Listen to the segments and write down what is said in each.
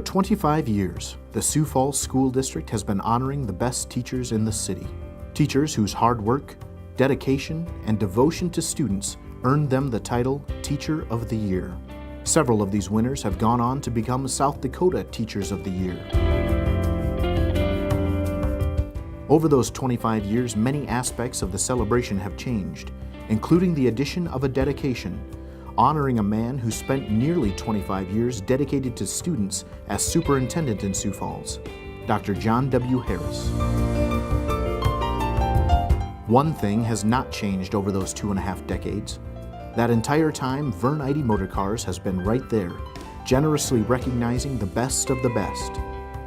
25 years, the Sioux Falls School District has been honoring the best teachers in the city. Teachers whose hard work, dedication, and devotion to students earned them the title Teacher of the Year. Several of these winners have gone on to become South Dakota Teachers of the Year. Over those 25 years, many aspects of the celebration have changed, including the addition of a dedication, honoring a man who spent nearly 25 years dedicated to students as superintendent in Sioux Falls, Dr. John W. Harris. One thing has not changed over those 2.5 decades. That entire time, Vern Ide Motor Cars has been right there, generously recognizing the best of the best,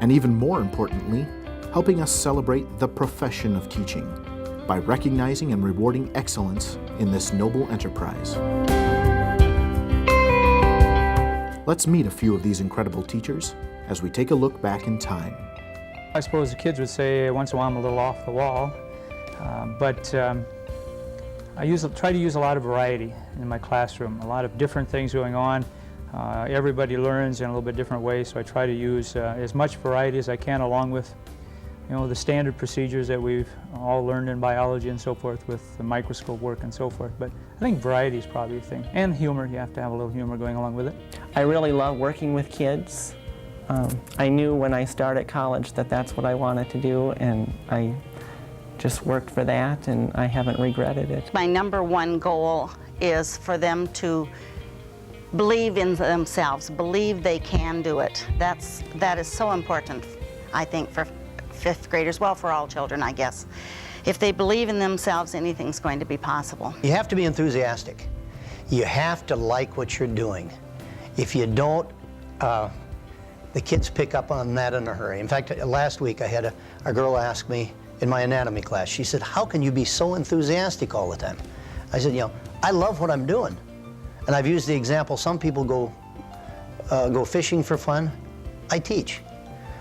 and even more importantly, helping us celebrate the profession of teaching by recognizing and rewarding excellence in this noble enterprise. Let's meet a few of these incredible teachers as we take a look back in time. I suppose the kids would say once in a while I'm a little off the wall, but I try to use a lot of variety in my classroom, a lot of different things going on. Everybody learns in a little bit different way, so I try to use as much variety as I can, along with the standard procedures that we've all learned in biology and so forth with the microscope work and so forth. But I think variety is probably a thing. And humor, you have to have a little humor going along with it. I really love working with kids. I knew when I started college that that's what I wanted to do, and I just worked for that, and I haven't regretted it. My number one goal is for them to believe in themselves, believe they can do it. That is so important, I think, for fifth graders, well, for all children, I guess. If they believe in themselves, anything's going to be possible. You have to be enthusiastic. You have to like what you're doing. If you don't, the kids pick up on that in a hurry. In fact, last week I had a girl ask me in my anatomy class, she said, "How can you be so enthusiastic all the time?" I said, I love what I'm doing. And I've used the example, some people go fishing for fun. I teach.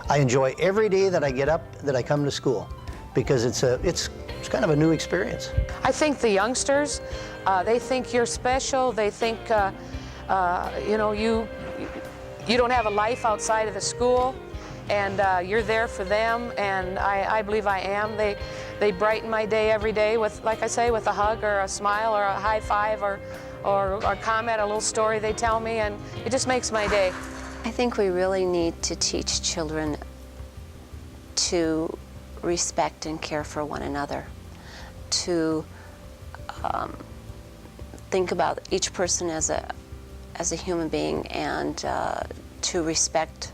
I enjoy every day that I get up, that I come to school, because it's kind of a new experience. I think the youngsters, they think you're special. They think, you don't have a life outside of the school, and you're there for them, and I believe I am. They brighten my day every day with, like I say, with a hug or a smile or a high five or comment, a little story they tell me, and it just makes my day. I think we really need to teach children to respect and care for one another, to think about each person as a human being, and to respect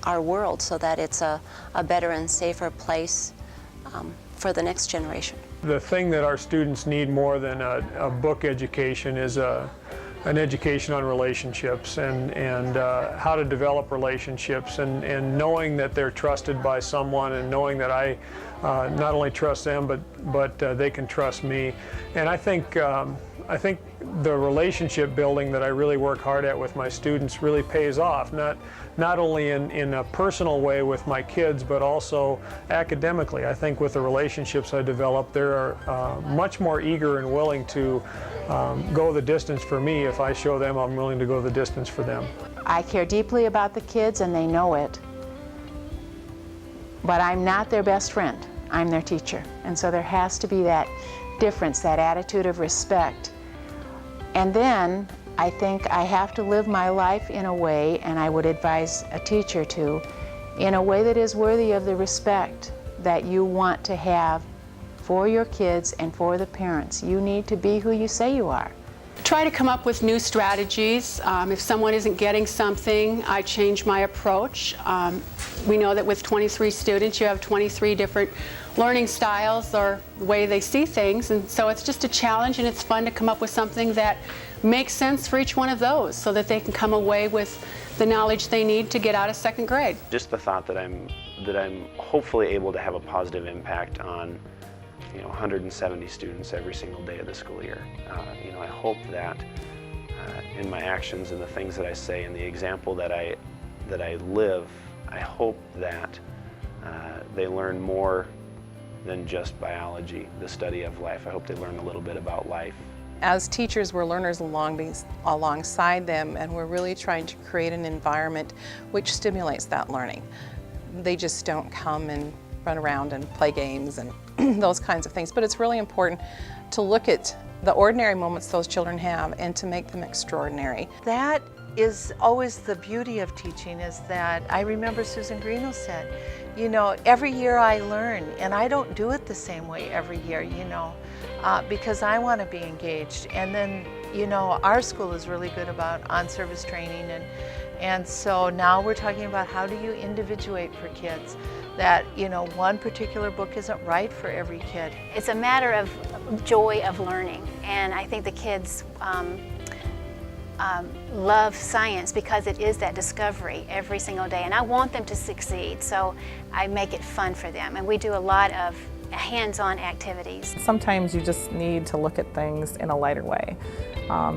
our world so that it's a better and safer place for the next generation. The thing that our students need more than a book education is an education on relationships and how to develop relationships, and knowing that they're trusted by someone, and knowing that I not only trust them but they can trust me. And I think the relationship building that I really work hard at with my students really pays off, not only in a personal way with my kids, but also academically. I think with the relationships I develop, they're much more eager and willing to go the distance for me if I show them I'm willing to go the distance for them. I care deeply about the kids, and they know it, but I'm not their best friend. I'm their teacher, and so there has to be that difference, that attitude of respect. And then I think I have to live my life in a way, and I would advise a teacher to, in a way that is worthy of the respect that you want to have for your kids and for the parents. You need to be who you say you are. Try to come up with new strategies. If someone isn't getting something, I change my approach. We know that with 23 students, you have 23 different learning styles or the way they see things, and so it's just a challenge, and it's fun to come up with something that makes sense for each one of those so that they can come away with the knowledge they need to get out of second grade. Just the thought that I'm hopefully able to have a positive impact on 170 students every single day of the school year. I hope that in my actions and the things that I say and the example that I live, I hope that they learn more than just biology, the study of life. I hope they learn a little bit about life As teachers, we're learners alongside them, and we're really trying to create an environment which stimulates that learning. They just don't come and run around and play games and those kinds of things, but it's really important to look at the ordinary moments those children have and to make them extraordinary. That is always the beauty of teaching, is that I remember Susan Greeno said, you know, every year I learn, and I don't do it the same way every year, you know, because I want to be engaged. And then, you know, our school is really good about on-service training, and so now we're talking about how do you individuate for kids, that, you know, one particular book isn't right for every kid. It's a matter of joy of learning, and I think the kids love science because it is that discovery every single day, and I want them to succeed, so I make it fun for them, and we do a lot of hands-on activities. Sometimes you just need to look at things in a lighter way.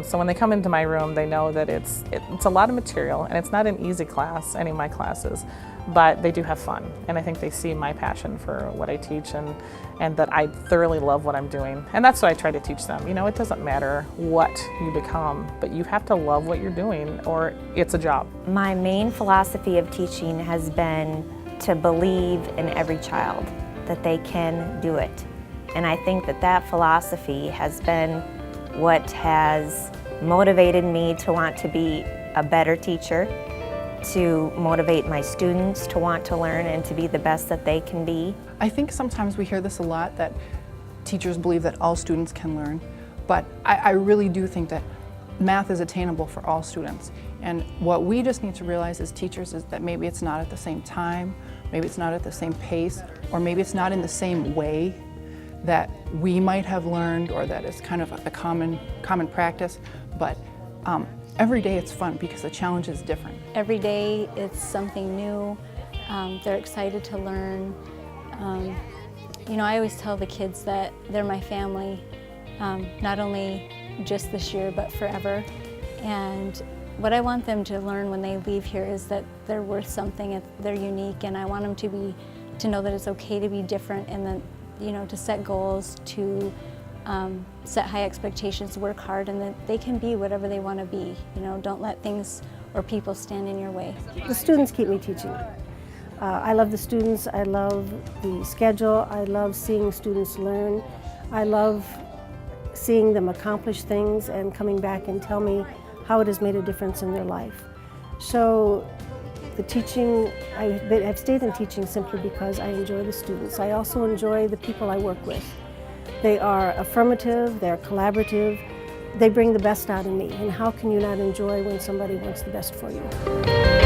So when they come into my room, they know that it's a lot of material, and it's not an easy class, any of my classes, but they do have fun, and I think they see my passion for what I teach, and that I thoroughly love what I'm doing. And that's what I try to teach them. You know, it doesn't matter what you become, but you have to love what you're doing, or it's a job. My main philosophy of teaching has been to believe in every child, that they can do it. And I think that that philosophy has been what has motivated me to want to be a better teacher, to motivate my students to want to learn and to be the best that they can be. I think sometimes we hear this a lot, that teachers believe that all students can learn, but I really do think that math is attainable for all students. And what we just need to realize as teachers is that maybe it's not at the same time, maybe it's not at the same pace, or maybe it's not in the same way that we might have learned, or that is kind of a common practice, but every day it's fun because the challenge is different. Every day it's something new. They're excited to learn. You know, I always tell the kids that they're my family, not only just this year, but forever. And what I want them to learn when they leave here is that they're worth something, they're unique, and I want them to know that it's okay to be different, and then, you know, to set goals, to set high expectations, work hard, and that they can be whatever they want to be. You know, don't let things or people stand in your way. The students keep me teaching. I love the students, I love the schedule, I love seeing students learn, I love seeing them accomplish things and coming back and tell me how it has made a difference in their life. So the teaching, I've stayed in teaching simply because I enjoy the students. I also enjoy the people I work with. They are affirmative, they're collaborative, they bring the best out of me. And how can you not enjoy when somebody wants the best for you?